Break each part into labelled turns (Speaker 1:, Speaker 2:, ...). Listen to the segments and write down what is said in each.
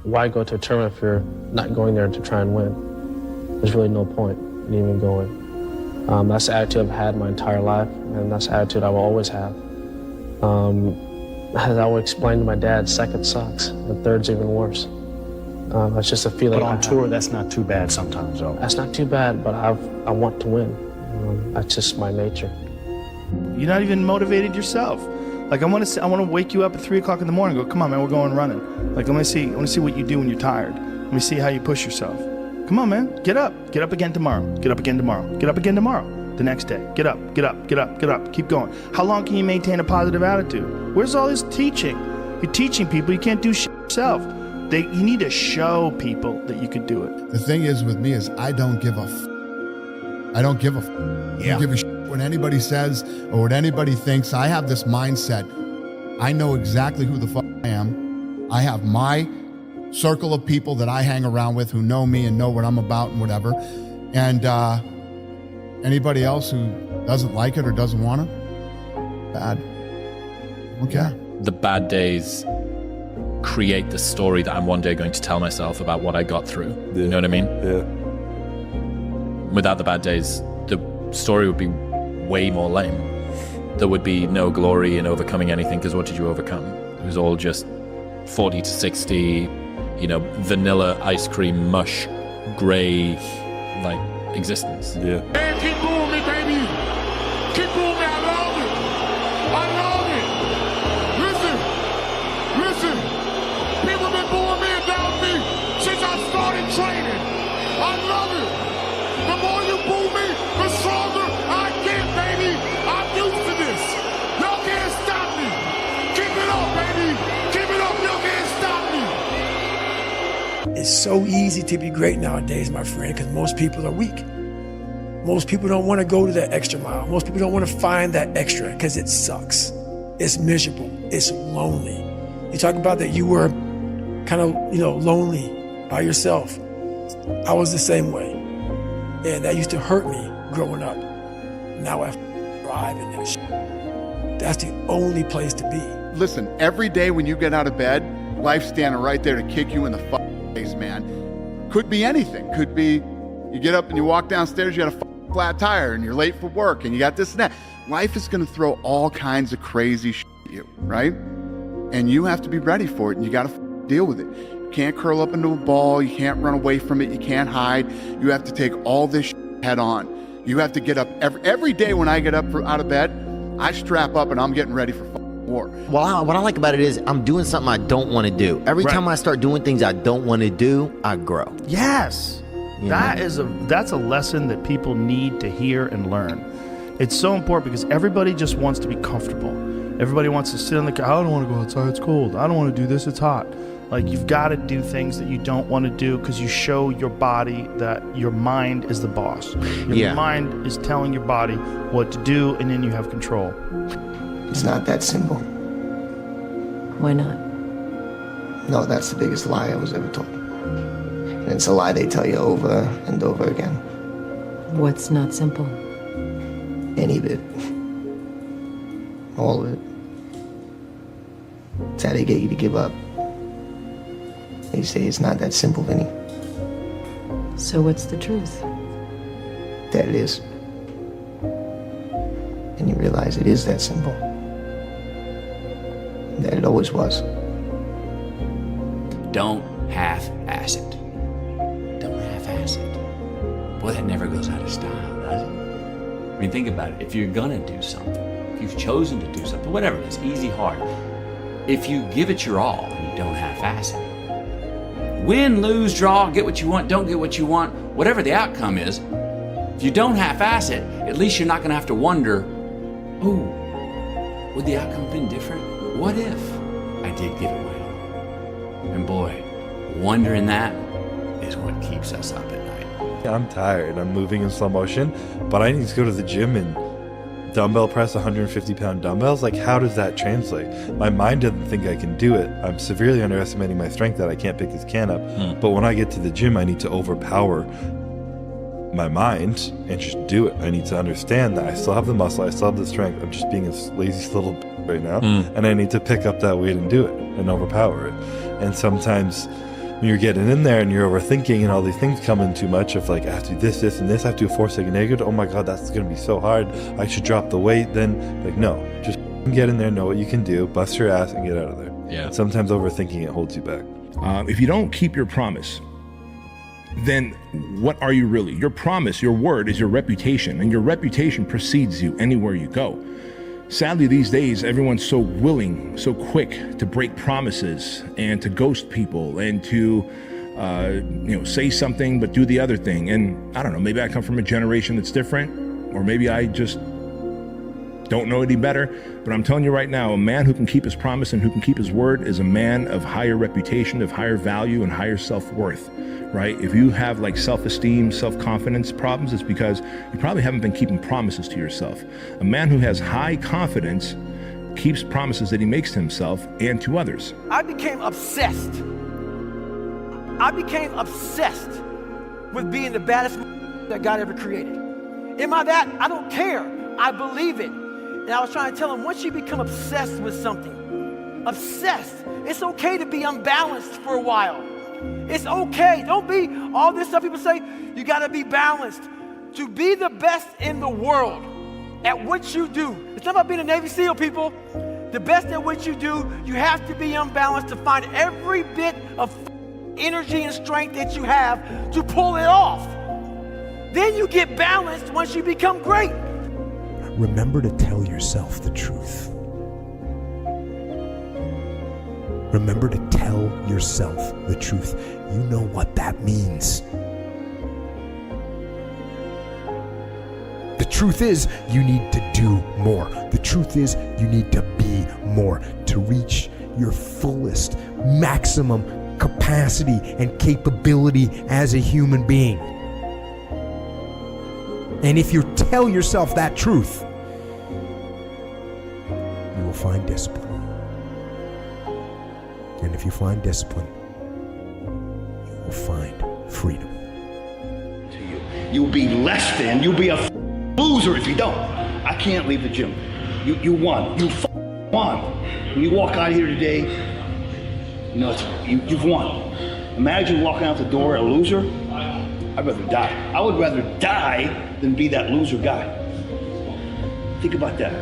Speaker 1: why go to a tournament if you're not going there to try and win? There's really no point in even going. That's the attitude I've had my entire life, and that's the attitude I will always have. As I would explain to my dad, second sucks, and third's even worse. That's just a feeling.
Speaker 2: But on tour, that's not too bad sometimes, though.
Speaker 1: That's not too bad, but I want to win. That's just my nature.
Speaker 3: You're not even motivated yourself. Like I want to wake you up at 3 o'clock in the morning and go, come on, man, we're going running. Like I want to see what you do when you're tired. Let me see how you push yourself. Come on, man, get up again tomorrow. Get up again tomorrow. Get up again tomorrow. The next day, get up. Keep going. How long can you maintain a positive attitude? Where's all this teaching? You're teaching people. You can't do shit yourself. You need to show people that you could do it.
Speaker 4: The thing is with me is I don't give a I don't give a I don't give a shit what anybody says or what anybody thinks. I have this mindset. I know exactly who the fuck I am. I have my circle of people that I hang around with who know me and know what I'm about and whatever. And anybody else who doesn't like it or doesn't want it, bad. Okay.
Speaker 5: The bad days create the story that I'm one day going to tell myself about what I got through. You know what I mean?
Speaker 6: Yeah.
Speaker 5: Without the bad days, the story would be way more lame. There would be no glory in overcoming anything, because what did you overcome? It was all just 40 to 60, vanilla ice cream mush, gray, like, existence.
Speaker 6: Yeah.
Speaker 7: Man, keep booing me, baby. Keep booing me. I love it. I love it. Listen. People been booing me and down me since I started training. I love it. The more you boo me, the stronger I get, baby. I'm used to this. Y'all can't stop me. Keep it up, baby. Keep it up. Y'all can't stop me.
Speaker 8: It's so easy to be great nowadays, my friend, because most people are weak. Most people don't want to go to that extra mile. Most people don't want to find that extra because it sucks. It's miserable. It's lonely. You talk about that you were kind of, lonely by yourself. I was the same way. And that used to hurt me growing up. Now I thrive in that shit. That's the only place to be.
Speaker 4: Listen, every day when you get out of bed, life's standing right there to kick you in the face, man. Could be anything. Could be you get up and you walk downstairs, you got a flat tire and you're late for work and you got this and that. Life is going to throw all kinds of crazy shit at you, right? And you have to be ready for it, and you got to deal with it. You can't curl up into a ball. You can't run away from it. You can't hide. You have to take all this shit head on. You have to get up every day. When I get up out of bed, I strap up and I'm getting ready for war.
Speaker 9: Well, what I like about it is I'm doing something I don't want to do. Every time I start doing things I don't want to do, I grow.
Speaker 3: Yes. That's a lesson that people need to hear and learn. It's so important because everybody just wants to be comfortable. Everybody wants to sit on the couch. I don't want to go outside, it's cold. I don't want to do this, it's hot. Like, you've got to do things that you don't want to do because you show your body that your mind is the boss. Your mind is telling your body what to do, and then you have control.
Speaker 10: It's not that simple.
Speaker 11: Why not?
Speaker 10: No, that's the biggest lie I was ever told. And it's a lie they tell you over and over again.
Speaker 11: What's not simple?
Speaker 10: Any of it. All of it. It's how they get you to give up. They say it's not that simple, Vinny.
Speaker 11: So what's the truth?
Speaker 10: That it is. And you realize it is that simple. That it always was.
Speaker 12: Don't half-ass it. Don't half-ass it. Boy, that never goes out of style, does it? I mean, think about it. If you're gonna do something, if you've chosen to do something, whatever it is, easy, hard, if you give it your all and you don't half-ass it, win, lose, draw, get what you want, don't get what you want, whatever the outcome is, if you don't half-ass it, at least you're not gonna have to wonder, ooh, would the outcome have been different? What if I did give it my all? And boy, wondering that is what keeps us up at night.
Speaker 6: I'm tired. I'm moving in slow motion, but I need to go to the gym and dumbbell press 150-pound dumbbells. Like, how does that translate? My mind doesn't think I can do it. I'm severely underestimating my strength that I can't pick this can up. But when I get to the gym, I need to overpower my mind and just do it. I need to understand that I still have the muscle, I still have the strength. I'm just being a lazy little right now, and I need to pick up that weight and do it and overpower it. And sometimes when you're getting in there and you're overthinking and all these things come in too much of like, I have to do this, and this, I have to do a 4-second negative. Oh my God, that's going to be so hard. I should drop the weight. Then like, no, just get in there, know what you can do, bust your ass and get out of there.
Speaker 5: Yeah.
Speaker 6: And sometimes overthinking it holds you back.
Speaker 13: If you don't keep your promise, then what are you really? Your promise, your word is your reputation, and your reputation precedes you anywhere you go. Sadly, these days, everyone's so willing, so quick to break promises and to ghost people and to, say something but do the other thing. And I don't know, maybe I come from a generation that's different, or maybe I just don't know any better. But I'm telling you right now, a man who can keep his promise and who can keep his word is a man of higher reputation, of higher value, and higher self-worth. Right? If you have like self-esteem, self-confidence problems, it's because you probably haven't been keeping promises to yourself. A man who has high confidence keeps promises that he makes to himself and to others.
Speaker 14: I became obsessed. With being the baddest that God ever created. Am I that? I don't care. I believe it. And I was trying to tell him, once you become obsessed with something, it's okay to be unbalanced for a while. It's okay. Don't be all this stuff people say, you got to be balanced. To be the best in the world at what you do. It's not about being a Navy SEAL, people. The best at what you do, you have to be unbalanced to find every bit of energy and strength that you have to pull it off. Then you get balanced once you become great.
Speaker 15: Remember to tell yourself the truth. Remember to tell yourself the truth. You know what that means. The truth is, you need to do more. The truth is, you need to be more to reach your fullest, maximum capacity and capability as a human being. And if you tell yourself that truth, you will find discipline. And if you find discipline, you will find freedom.
Speaker 16: You'll be less than, you'll be a loser if you don't. I can't leave the gym. You won. You won. When you walk out of here today, you've won. Imagine walking out the door a loser. I'd rather die. I would rather die than be that loser guy. Think about that.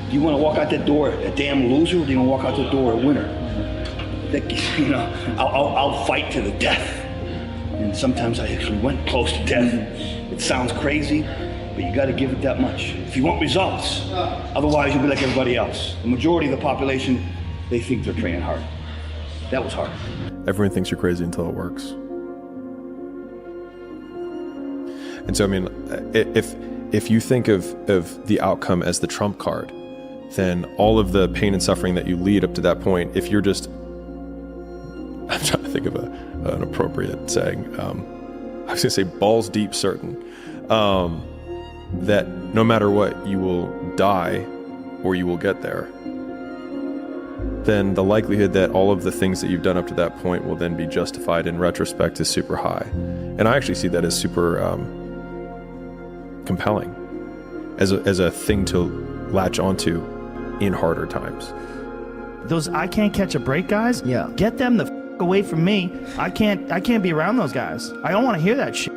Speaker 16: Do you want to walk out that door a damn loser, or do you want to walk out the door a winner? I'll fight to the death. And sometimes I actually went close to death. It sounds crazy, but you got to give it that much if you want results. Otherwise, you'll be like everybody else. The majority of the population, they think they're training hard. That was hard.
Speaker 17: Everyone thinks you're crazy until it works. And so, I mean, if you think of the outcome as the trump card, then all of the pain and suffering that you lead up to that point, if you're just, I'm trying to think of an appropriate saying. I was going to say balls deep certain that no matter what, you will die or you will get there. Then the likelihood that all of the things that you've done up to that point will then be justified in retrospect is super high. And I actually see that as super compelling, as a thing to latch onto in harder times.
Speaker 3: Those I can't catch a break guys, get them the away from me. I can't be around those guys. I don't want to hear that shit.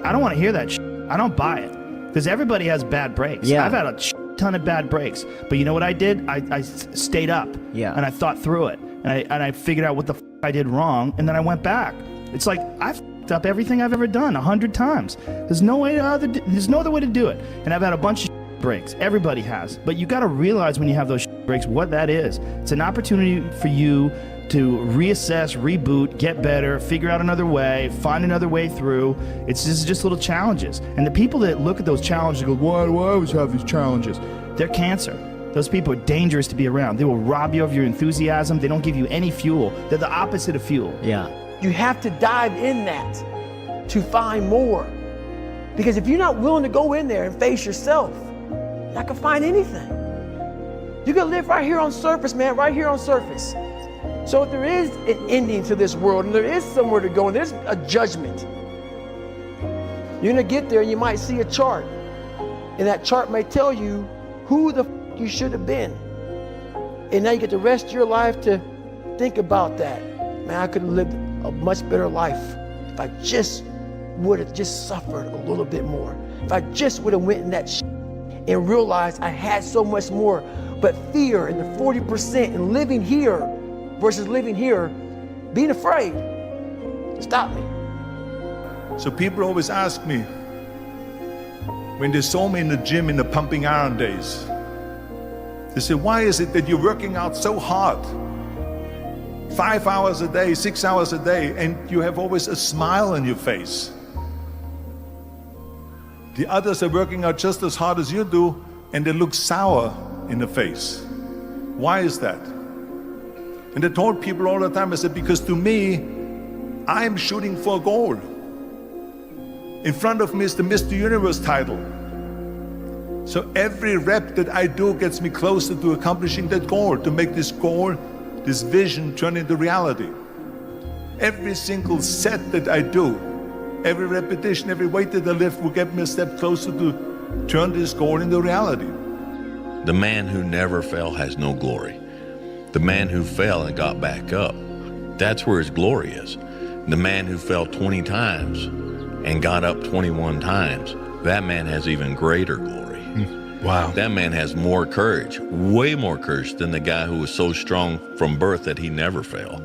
Speaker 3: I don't want to hear that shit. I don't buy it. Because everybody has bad breaks.
Speaker 18: Yeah.
Speaker 3: I've had a ton of bad breaks. But you know what I did? I stayed up.
Speaker 18: Yeah.
Speaker 3: And I thought through it. And I figured out what the I did wrong. And then I went back. It's like I've up everything I've ever done 100 times. There's no other way to do it. And I've had a bunch of breaks. Everybody has. But you got to realize when you have those breaks what that is. It's an opportunity for you to reassess, reboot, get better, figure out another way, find another way through. It's just little challenges. And the people that look at those challenges and go, why do I always have these challenges? They're cancer. Those people are dangerous to be around. They will rob you of your enthusiasm. They don't give you any fuel. They're the opposite of fuel.
Speaker 18: Yeah.
Speaker 14: You have to dive in that to find more. Because if you're not willing to go in there and face yourself, you're not gonna find anything. You can live right here on surface, man, right here on surface. So if there is an ending to this world and there is somewhere to go and there's a judgment, you're gonna get there and you might see a chart. And that chart may tell you who the you should have been. And now you get the rest of your life to think about that. Man, I could have lived
Speaker 8: a much better life if I just would have just suffered a little bit more. If I just would have went in that and realized I had so much more. But fear and the 40% and living here versus living here, being afraid, stopped me.
Speaker 18: So people always ask me, when they saw me in the gym in the pumping iron days, they say, why is it that you're working out so hard? 5 hours a day, 6 hours a day, and you have always a smile on your face. The others are working out just as hard as you do, and they look sour in the face. Why is that? And I told people all the time, I said, because to me, I'm shooting for a goal. In front of me is the Mr. Universe title. So every rep that I do gets me closer to accomplishing that goal, to make this goal, this vision turn into reality. Every single set that I do, every repetition, every weight that I lift will get me a step closer to turn this goal into reality.
Speaker 19: The man who never fell has no glory. The man who fell and got back up, that's where his glory is. The man who fell 20 times and got up 21 times, that man has even greater glory.
Speaker 13: Wow.
Speaker 19: That man has more courage, way more courage than the guy who was so strong from birth that he never fell.